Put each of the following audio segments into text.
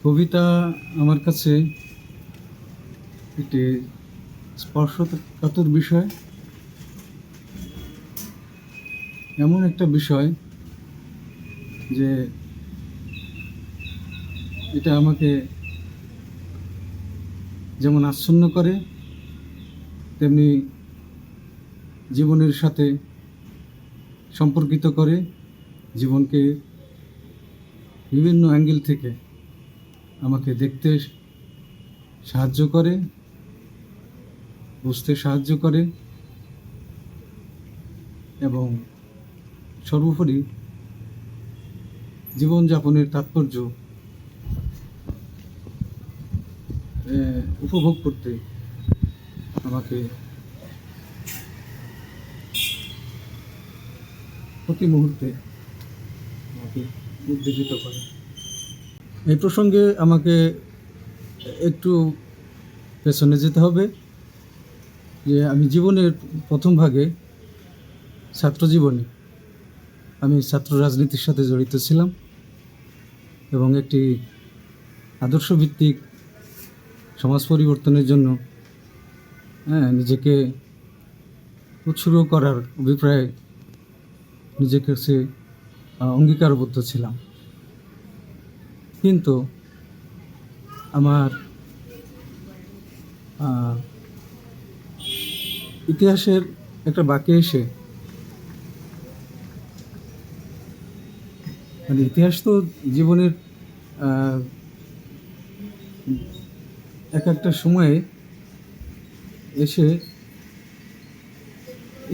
কবিতা আমার কাছে একটি স্পর্শকাতর বিষয়, এমন একটা বিষয় যে এটা আমাকে যেমন আচ্ছন্ন করে, তেমনি জীবনের সাথে সম্পর্কিত করে, জীবনকে বিভিন্ন অ্যাঙ্গেল থেকে আমাকে দেখতে সাহায্য করে, বুঝতে সাহায্য করে এবং সর্বোপরি জীবনযাপনের তাৎপর্য উপভোগ করতে আমাকে প্রতি মুহূর্তে আমাকে উদ্দীপিত করে। এই প্রসঙ্গে আমাকে একটু পেছনে যেতে হবে যে আমি জীবনের প্রথম ভাগে ছাত্র জীবনে আমি ছাত্র রাজনীতির সাথে জড়িত ছিলাম এবং একটি আদর্শভিত্তিক সমাজ পরিবর্তনের জন্য নিজেকে উৎসর্গ করার অভিপ্রায়ে নিজেকে কাছে অঙ্গীকারবদ্ধ ছিলাম। কিন্তু আমার ইতিহাসের একটা বাঁকে এসে, মানে ইতিহাস তো জীবনের এক একটা সময়ে এসে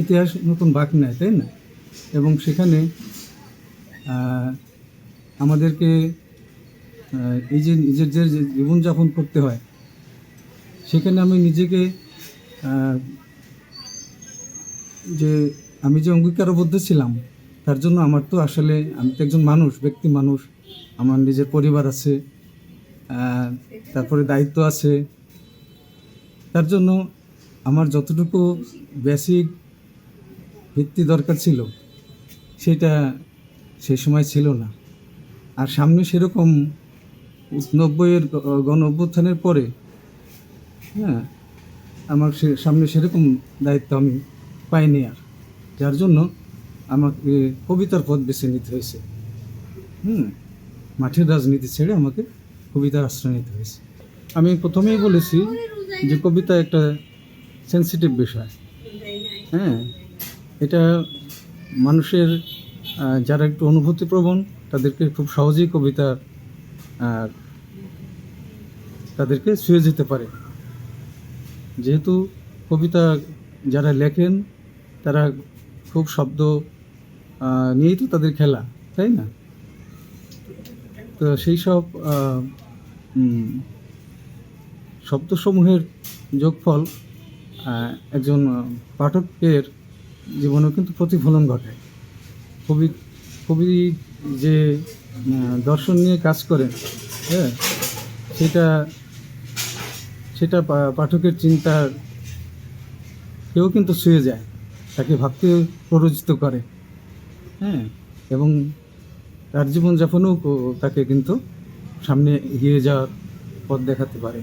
ইতিহাস নতুন বাঁক নেয়, তাই না? এবং সেখানে আমাদেরকে এই যে নিজের যে জীবনযাপন করতে হয়, সেখানে আমি নিজেকে যে আমি যে অঙ্গীকারবদ্ধ ছিলাম, তার জন্য আমার তো আসলে আমি তো একজন মানুষ, ব্যক্তি মানুষ, আমার নিজের পরিবার আছে, তারপরে দায়িত্ব আছে। তার জন্য আমার যতটুকু বেসিক ভিত্তি দরকার ছিল সেটা সেই সময় ছিল না। আর সামনে সেরকম 90-এর গণ অভ্যুত্থানের পরে আমার সামনে সেরকম দায়িত্ব আমি পাইনি আর, যার জন্য আমাকে কবিতার পথ বেছে নিতে হয়েছে। মাঠের রাজনীতি ছেড়ে আমাকে কবিতার আশ্রয় নিতে হয়েছে। আমি প্রথমেই বলেছি যে কবিতা একটা সেন্সিটিভ বিষয়। এটা মানুষের যারা একটু অনুভূতিপ্রবণ তাদেরকে খুব সহজেই কবিতা তাদেরকে ছুঁয়ে যেতে পারে। যেহেতু কবিতা যারা লেখেন তারা খুব শব্দ নিয়েই তো তাদের খেলা, তাই না? তো সেই সব শব্দসমূহের যোগফল একজন পাঠকের জীবনেও কিন্তু প্রতিফলন ঘটায়। কবি যে দর্শন নিয়ে কাজ করেন, সেটা পাঠকের চিন্তার কেউ কিন্তু ছুঁয়ে যায়, তাকে ভাবতে প্ররোচিত করে, এবং তার জীবনযাপনেও তাকে কিন্তু সামনে এগিয়ে যাওয়ার পথ দেখাতে পারে।